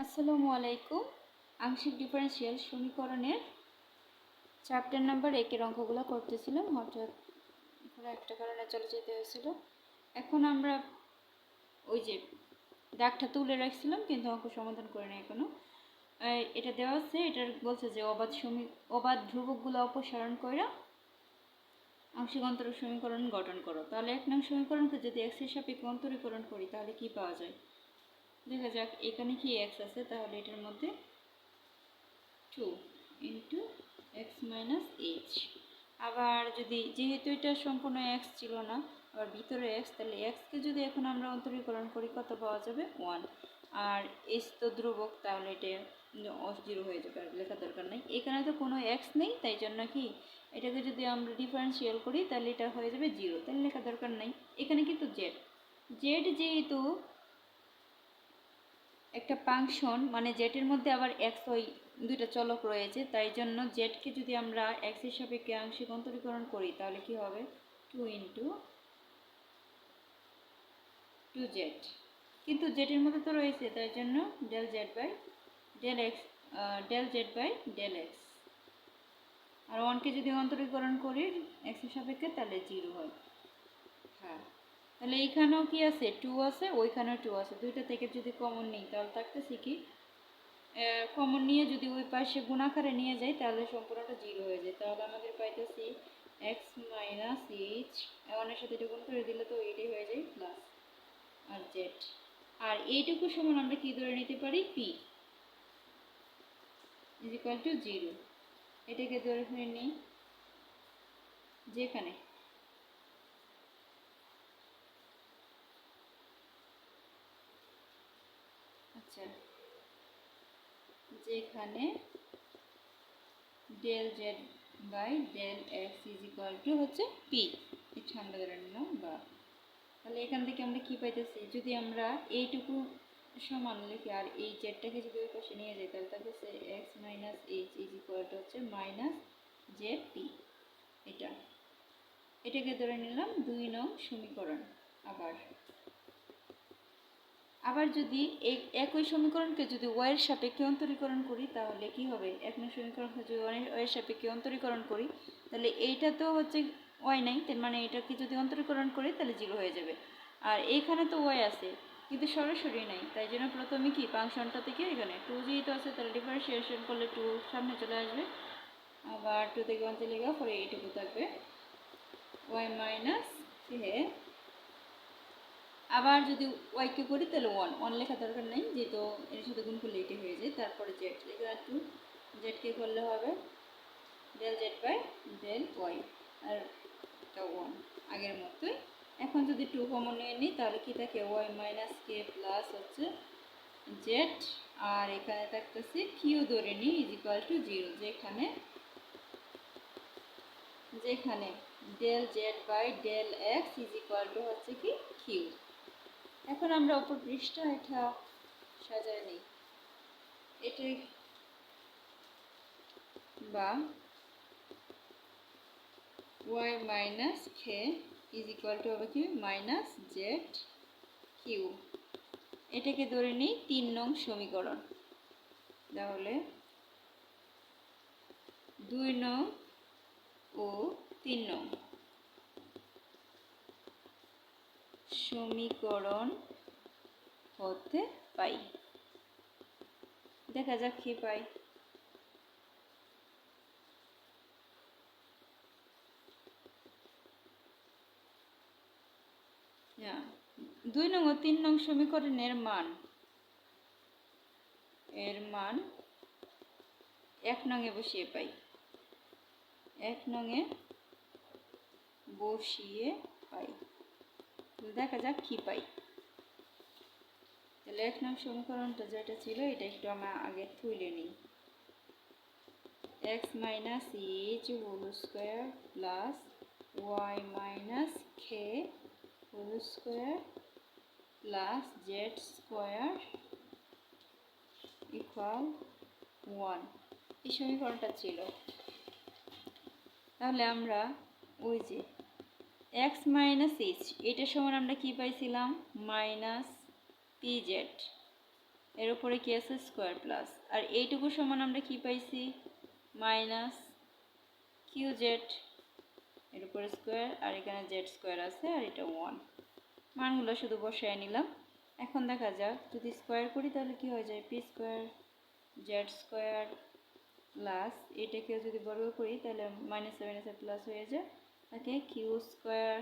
আসসালামু আলাইকুম। আংশিক ডিফারেনশিয়াল সমীকরণের চ্যাপ্টার নাম্বার 1 এর অঙ্কগুলো করতেছিলাম। হঠাৎ কোনো একটা কারণে চলে যেতে হয়েছিল। এখন আমরা ওই যে দাগটা তুলে রাখছিলাম, কিন্তু অঙ্ক সমাধান করে না এখনো। এটা দেওয়া আছে, এটার বলছে যে অবাধ ধ্রুবকগুলো অপসারণ করে আংশিক অন্তরক সমীকরণ গঠন করো। তাহলে 1 নং সমীকরণকে যদি x এর সাপেক্ষে অন্তরীকরণ করি তাহলে কি পাওয়া যায়? দেখা যাক, এখানে কি x আছে, তাহলে এটার মধ্যে 2 ইন্টু এক্স মাইনাস এইচ। আবার যদি যেহেতু এটা সম্পূর্ণ এক্স ছিল না, আবার ভিতরে এক্স, তাহলে এক্সকে যদি এখন আমরা অন্তরীকরণ করি কত পাওয়া যাবে? 1। আর এইচ তো ধ্রুবক, তাহলে এটা জিরো হয়ে যাবে, আর লেখা দরকার নেই। এখানে তো কোনো এক্স নেই, তাই জন্য কি এটাকে যদি আমরা ডিফারেন্সিয়াল করি তাহলে এটা হয়ে যাবে জিরো, তাহলে লেখা দরকার নেই। এখানে কিন্তু জেড যেহেতু একটা ফাংশন, মানে জেটের মধ্যে আবার এক্স ওই দুইটা চলক রয়েছে, তাই জন্য জেডকে যদি আমরা এক্স এর সাপেক্ষে আংশিক অন্তরীকরণ করি তাহলে কি হবে? 2 ইন্টু 2z। কিন্তু জেটের মধ্যে তো রয়েছে, তাই জন্য del Z by del X, del Z by del X. আর 1কে যদি অন্তরীকরণ করি এক্স এর সাপেক্ষে তাহলে জিরো হয়। হ্যাঁ, তাহলে এইখানেও কি আছে? 2 আছে, ওইখানেও 2 আছে। দুইটা থেকে যদি কমন নিই তাহলে থাকতেছে কি, কমন নিয়ে যদি ওই পাশে গুণাকারে নিয়ে যাই তাহলে সম্পূর্ণটা জিরো হয়ে যায়। তাহলে আমাদের পাইতেছি এক্স মাইনাস এইচ, ওয়ানের সাথে এটা গুণ করে দিলে তো এটাই হয়ে যায় প্লাস আর জেড। আর এইটুকু সমান আমরা কি ধরে নিতে পারি? P is equal to zero. এটাকে ধরে নিই যেখানে আচ্ছা যেখানে del Z by del x is equal to হচ্ছে পি। এটা আমরা ধরে নিলাম বা। তাহলে এখান থেকে আমরা কি পাইতেছি? যদি আমরা এইটুকু সমান লিখি আর এই জেডটাকে যদি ওই পাশে নিয়ে যাই তাহলে থাকতেছে x minus H is equal to হচ্ছে মাইনাস জেড পি। এটাকে ধরে নিলাম 2 নং সমীকরণ। আবার যদি এই একই সমীকরণকে যদি ওয়াইয়ের সাপেক্ষে অন্তরীকরণ করি তাহলে কি হবে? 1 নং সমীকরণকে যদি ওয়াইয়ের সাপেক্ষে অন্তরীকরণ করি তাহলে এইটা তো হচ্ছে ওয়াই নাই, তার মানে এটাকে যদি অন্তরীকরণ করি তাহলে জিরো হয়ে যাবে। আর এইখানে তো ওয়াই আছে কিন্তু সরাসরি নাই, তাই জন্য প্রথমে কি ফাংশনটা থেকে এখানে 2 যেহেতু আছে তাহলে ডিফারেন্সিয়েশন করলে 2 সামনে চলে আসবে। আবার 2 থেকে 1 চলে গেলে পরে এইটুকু থাকবে ওয়াই মাইনাস কে। আবার যদি ওয়াইকে করি তাহলে 1 লেখা দরকার নেই, যেহেতু এর সাথে গুণ করলে এটি হয়ে যায়। তারপরে জেড লেখা, 2 জেডকে করলে হবে del Z by del Y, আর এটা 1 আগের মতোই। এখন যদি 2 কমন নিয়ে নিই তাহলে কি থাকে? ওয়াই মাইনাস কে প্লাস হচ্ছে জেড, আর এখানে থাকতেছে কিউ ধরে নিই ইজ ইকুয়াল টু জিরো, যেখানে del Z by del x is equal to হচ্ছে কি কিউ। এখন আমরা উপর পৃষ্ঠা এটা সাজায় নিই, এটা বা y minus k is equal to হবে কি মাইনাস জেড কিউ। এটাকে ধরে নিই 3 নং সমীকরণ। তাহলে 2 নং ও 3 নং সমীকরণ হতে পাই। দেখা যাক কি পাই। হ্যাঁ, 2 নং ও 3 নং সমীকরণের মান, এর মান 1 নংয়ে বসিয়ে পাই। 1 নংয়ে বসিয়ে পাই, দেখা যাক কি পাই। তাহলে 1 নং সমীকরণটা যেটা ছিল এটা একটু আমরা আগে তুলে নিই। X minus H whole square plus Y minus K whole square plus Z square equal 1, এই সমীকরণটা ছিল। তাহলে আমরা ওই যে এক্স মাইনাস এইচ এটার সমান আমরা কি পাইছিলাম? Minus p Z. এর উপরে কি আছে স্কোয়ার প্লাস, আর এইটুকু সমান আমরা কি পাইছি মাইনাস কিউ জেড, এর উপরে স্কোয়ার আর এখানে জেড স্কোয়ার আছে আর এটা 1, মানগুলো শুধু বসায় নিলাম। এখন দেখা যাক যদি স্কোয়ার করি তাহলে কি হয়ে যায় P square z square plus এটাকেও যদি বর্গ করি তাহলে মাইনাস মাইনাসে প্লাস হয়ে যায়, তাকে q square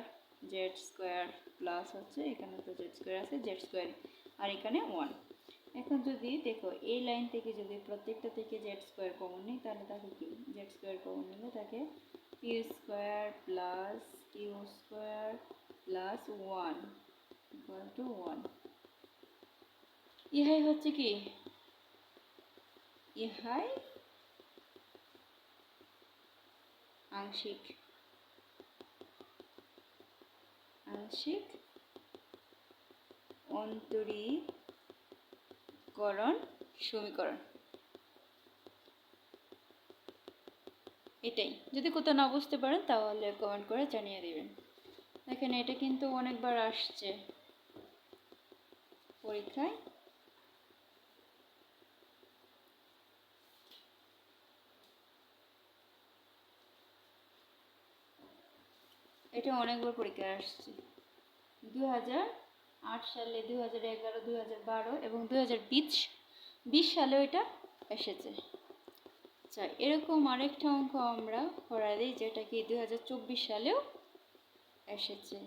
z square plus হচ্ছে এখানে তো জেড স্কোয়ার আছে জেড স্কোয়ার আর এখানে 1। এখন যদি দেখো এই লাইন থেকে যদি প্রত্যেকটা থেকে জেড স্কোয়ার কমন নিই তাহলে তাকে কি জেড স্কোয়ার কমন নিলে তাকে p square plus q square plus 1 equal to 1। ইহাই হচ্ছে কি ইহাই আংশিক অন্তরীকরণ সমীকরণ। এটাই, যদি কোথাও না বুঝতে পারেন তাহলে কমেন্ট করে জানিয়ে দেবেন। দেখেন এটা কিন্তু অনেকবার আসছে পরীক্ষায়। এটা অনেকবার পরীক্ষায় আসছে 2008 সালে, 2011, 2012 এবং 2020 সালেও এটা এসেছে। আচ্ছা, এরকম আরেকটা অঙ্ক আমরা করা দিই যেটা কি 2024 সালেও এসেছে।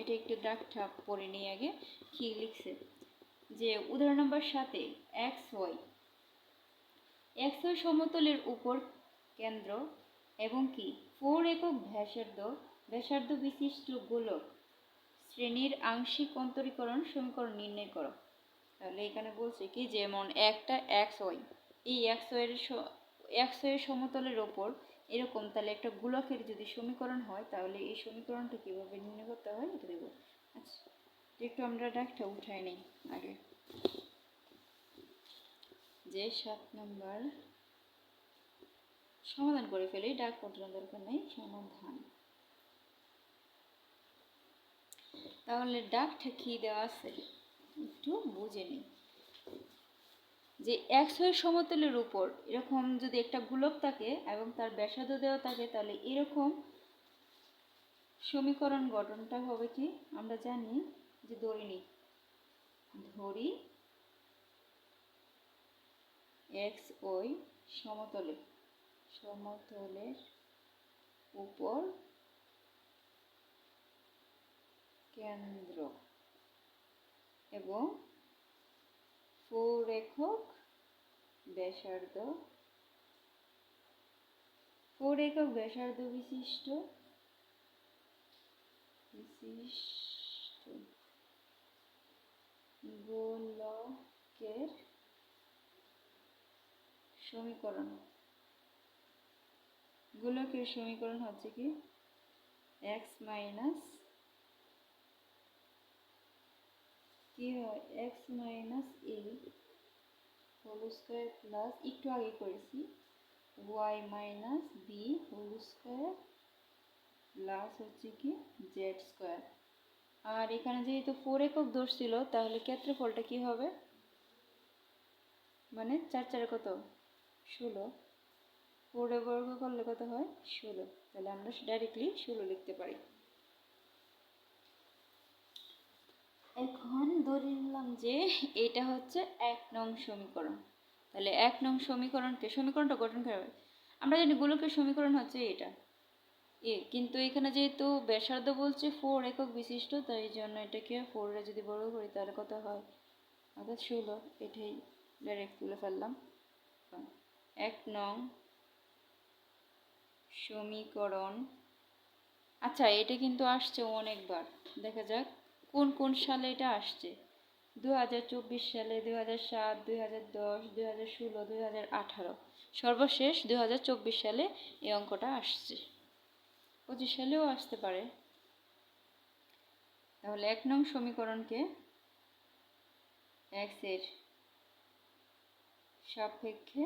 এটা একটু দাগটা পড়ে নিই আগে কি লিখছে, যে উদাহরণ নম্বর 7 xy সমতলের উপর কেন্দ্র এবং কি 4 একক ব্যাসার্ধ বিশিষ্ট গোলক শ্রেণীর আংশিক অন্তরীকরণ সমীকরণ নির্ণয় করো। তাহলে এখানে বলছে কি যেমন একটা xy, এই xy এর সমতলের ওপর এরকম তাহলে একটা গোলকের যদি সমীকরণ হয় তাহলে এই সমীকরণটা কিভাবে নির্ণয় করতে হয় এটা দেব। আচ্ছা, একটু আমরা ডাকটা উঠাই নেই আগে, যে 7 নম্বর সমাধান করে ফেলি, ডাক ওঠানোর দরকার নেই, সমাধান। তাহলে ডাকটা কি দেওয়া আছে একটু বুঝে নিই, যে xy সমতলের উপর এরকম যদি একটা গোলক থাকে এবং তার ব্যাসার্ধ দেওয়া থাকে তাহলে এরকম সমীকরণ গঠনটা হবে কি আমরা জানি, যে ধরি xy সমতলের উপর কেন্দ্র এবং 4 একক ব্যাসার্ধ বিশিষ্ট গোলকের সমীকরণ হচ্ছে কি x মাইনাস কি হয় x minus a whole square plus একটু আগে করেছি y minus b whole square plus হচ্ছে কি জেড স্কয়ার। আর এখানে যেহেতু 4 একক ধরছিল তাহলে ক্ষেত্রফলটা কি হবে, মানে 4 4 কত 16, 4 বর্গ করলে কত হয় 16, তাহলে আমরা ডাইরেক্টলি 16 লিখতে পারি। এখন ধরে নিলাম যে এটা হচ্ছে 1 নং সমীকরণ। তাহলে 1 নং সমীকরণটা গঠন করা হবে, আমরা জানি গোলকের সমীকরণ হচ্ছে এটা কিন্তু এখানে যেহেতু ব্যাসার্ধ বলছে 4 একক বিশিষ্ট তাই জন্য এটাকে 4 এ যদি বর্গ করি তাহলে কত হয় অর্থাৎ 16, এটাই ডাইরেক্ট তুলে ফেললাম। 1 নং সমীকরণ। আচ্ছা, এটা কিন্তু আসছে অনেকবার, দেখা যাক কোন কোন সালে এটা আসছে। 2024 সালে, 2007, 2010, 2016, 2018, সর্বশেষ 2024 সালে এই অঙ্কটা আসছে, 25 সালেও আসতে পারে। তাহলে 1 নং সমীকরণকে x এর সাপেক্ষে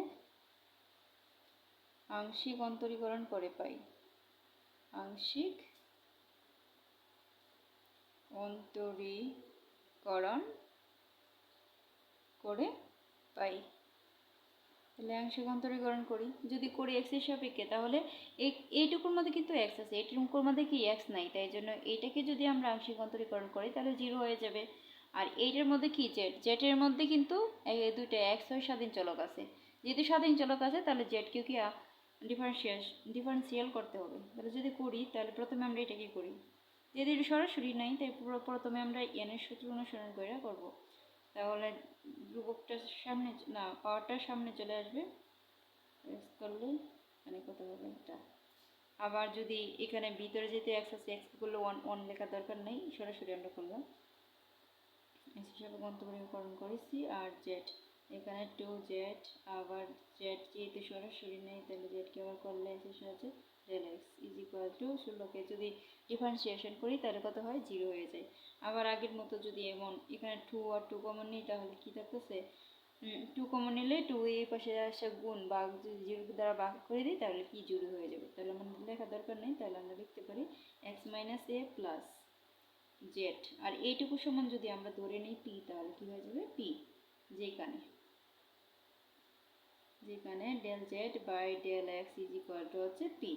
আংশিক অন্তরীকরণ করে পাই, আংশিক অন্তরীকরণ করে পাই। তাহলে আংশিক অন্তরীকরণ করি, যদি করি এক্সের সাপেক্ষে, তাহলে এইটুকুর মধ্যে কিন্তু এক্স আছে, এইটুকুর মধ্যে কি এক্স নাই, তাই জন্য এইটাকে যদি আমরা আংশিক অন্তরীকরণ করি তাহলে 0 হয়ে যাবে। আর এইটার মধ্যে কি জেটের মধ্যে কিন্তু দুইটা এক্স হয় স্বাধীন চলক আছে, যেহেতু স্বাধীন চলক আছে তাহলে জেডকেও কি ডিফারেন্সিয়াল করতে হবে। তাহলে যদি করি তাহলে প্রথমে আমরা এটাকে করি, যেহেতু এটা সরাসরি নাই তাই প্রথমে আমরা এনের সূত্র অনুসরণ করে করবো। তাহলে ধ্রুবকটার সামনে না, পাওয়ারটার সামনে চলে আসবে, করলে মানে কত হবে এটা। আবার যদি এখানে ভিতরে যেতে এক্স আছে, এক্স করলে ওয়ান লেখার দরকার নেই, সরাসরি আমরা করলাম এক্স হিসাবে অন্তরীকরণ করেছি। আর জেড এখানে 2z, আবার জেড যেহেতু সরাসরি নেই তাহলে জেডকে আবার করলে এক্সের সাহায্যে del x is equal to 16কে যদি ডিফারেন্সিয়েশন করি তাহলে কত হয়, 0 হয়ে যায়। আবার আগের মতো যদি এমন এখানে 2 আর 2 কমন নিই তাহলে কি থাকতেছে, 2 কমন নিলে 2 এই পাশে আসে গুণ বা যদি 0 দ্বারা ভাগ করে দিই তাহলে কি 0 হয়ে যাবে। তাহলে আমাদের লেখা দরকার নেই, তাহলে আমরা লিখতে পারি x মাইনাস এ প্লাস জেড। আর এইটুকু সমান যদি আমরা ধরে নিই পি, তাহলে কি হয়ে যাবে পি, যেখানে del Z by del x is equal to হচ্ছে পি।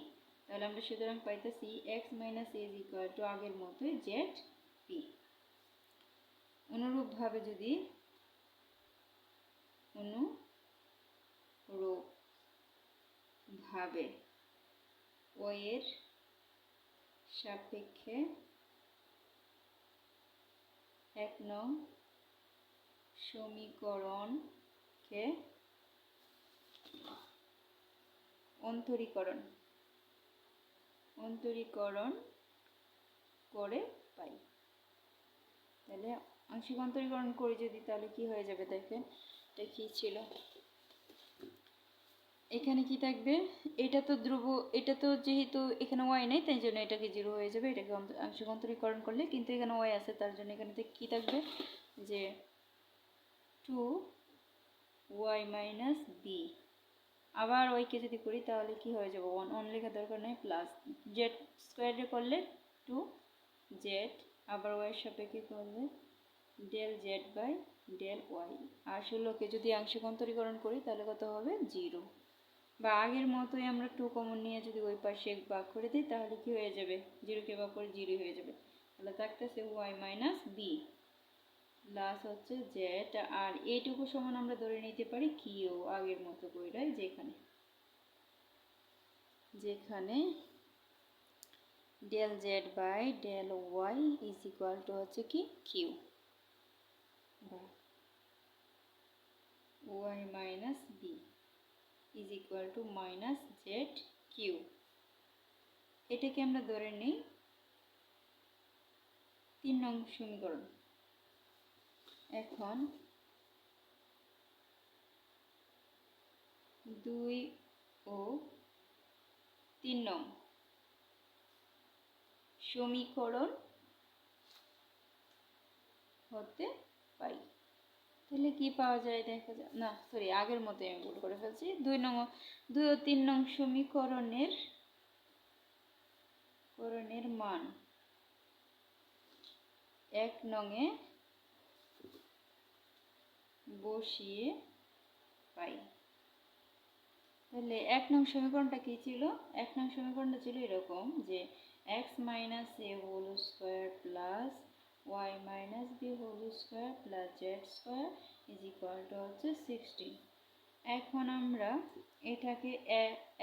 তাহলে আমরা সুতরাং পাইতেছি x minus a is equal to আগের মতোই জেড পি। অনুরূপভাবে যদি ও এর সাপেক্ষে 1 নং সমীকরণকে অন্তরীকরণ করে পাই। তাহলে আংশিক অন্তরীকরণ করি যদি, তাহলে কি হয়ে যাবে দেখেন, এটা কি ছিল, এখানে কি থাকবে, এটা তো ধ্রুব, এটা তো যেহেতু এখানে ওয়াই নেই তাই জন্য এটাকে 0 হয়ে যাবে, এটাকে আংশিক অন্তরীকরণ করলে, কিন্তু এখানে ওয়াই আছে তার জন্য এখানে কি থাকবে যে 2y মাইনাস বি। আবার ওইকে যদি করি তাহলে কি হয়ে যাবে, 1 লেখা দরকার নেই, প্লাস জেড স্কোয়ারে করলে 2z, আবার ওয়াই সাপেক্ষে করলে del Z by del Y. আর 16কে যদি আংশিক অন্তরীকরণ করি তাহলে কত হবে, 0। বা আগের মতোই আমরা 2 কমন নিয়ে যদি ওই পাশে ভাগ করে দিই তাহলে কি হয়ে যাবে, 0কে ভাগ করে 0 হয়ে যাবে। তাহলে থাকতেছে ওয়াই মাইনাস বি প্লাস হচ্ছে জেড। আর এইটুকু সমান আমরা ধরে নিতে পারি কিউ, আগের মতো কইরাই, যেখানে del Z by del y is equal to হচ্ছে কি কিউ, বা y minus b is equal to minus z q. এটাকে আমরা ধরে নিই 3 নং সমীকরণ। এখন 2 ও 3 নং সমীকরণ হতে পাই। তাহলে কি পাওয়া যায় দেখা যায়, না সরি আগের মতো আমি ভুল করে ফেলছি, 2 ও 3 নং সমীকরণের মান 1 নংয়ে বসিয়ে পাই। তাহলে 1 নং সমীকরণটা কি ছিল, 1 নং সমীকরণটা ছিল এরকম যে x minus a whole square plus Y minus b whole square plus Z square is equal to হচ্ছে 16। এখন আমরা এটাকে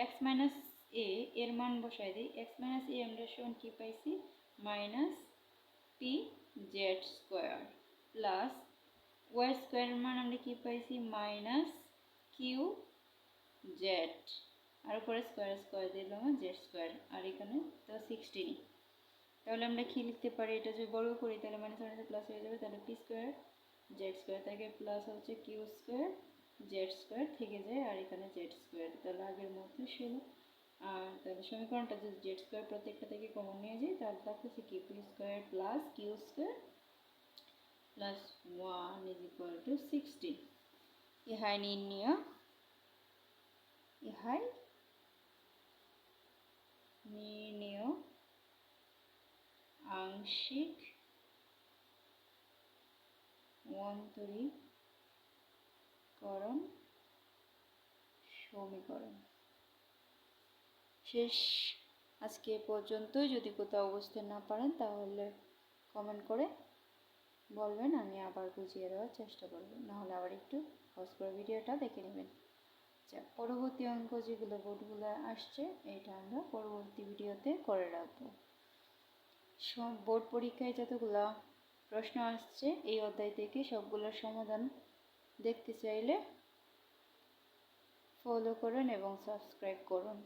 x মাইনাস এ এর মান বসাই দিই, x মাইনাস এ আমরা সমান কি পাইছি, minus p z square plus y স্কোয়ারের মান আমরা কি পাইছি, মাইনাস কিউ জেড, আর উপরে স্কোয়ার দিলাম জেড স্কোয়ার, আর এখানে তো 16। তাহলে আমরা কি লিখতে পারি, এটা যদি বর্গ করি তাহলে মাইনাস মাইনাস প্লাস হয়ে যাবে, তাহলে পি স্কোয়ার জেড স্কোয়ার থেকে প্লাস হচ্ছে কিউ স্কোয়ার জেড স্কোয়ার থেকে যায়, আর এখানে জেড স্কোয়ার, তাহলে আগের মতো ছিল। আর তাহলে সমীকরণটা যদি জেড স্কোয়ার প্রত্যেকটা থেকে কমন নিয়ে যাই তাহলে থাকতেছে কি p square plus q square plus 1 is equal to 16। ইহাই নির্ণয় আংশিক অন্তরীকরণ। করণ সমীকরণ। শেষ। আজকে এ পর্যন্তই। যদি কোথাও বুঝতে না পারেন তাহলে কমেন্ট করে বলবেন, আমি আবার বুঝিয়ে দেওয়ার চেষ্টা করব, নাহলে আবার একটু পজ করে ভিডিওটা দেখে নেবেন। আচ্ছা, পরবর্তী অঙ্ক যেগুলো বোর্ডগুলো আসছে এটা আমরা পরবর্তী ভিডিওতে করে রাখবো। সব বোর্ড পরীক্ষায় যতগুলো প্রশ্ন আসছে এই অধ্যায় থেকে সবগুলোর সমাধান দেখতে চাইলে ফলো করুন এবং সাবস্ক্রাইব করুন।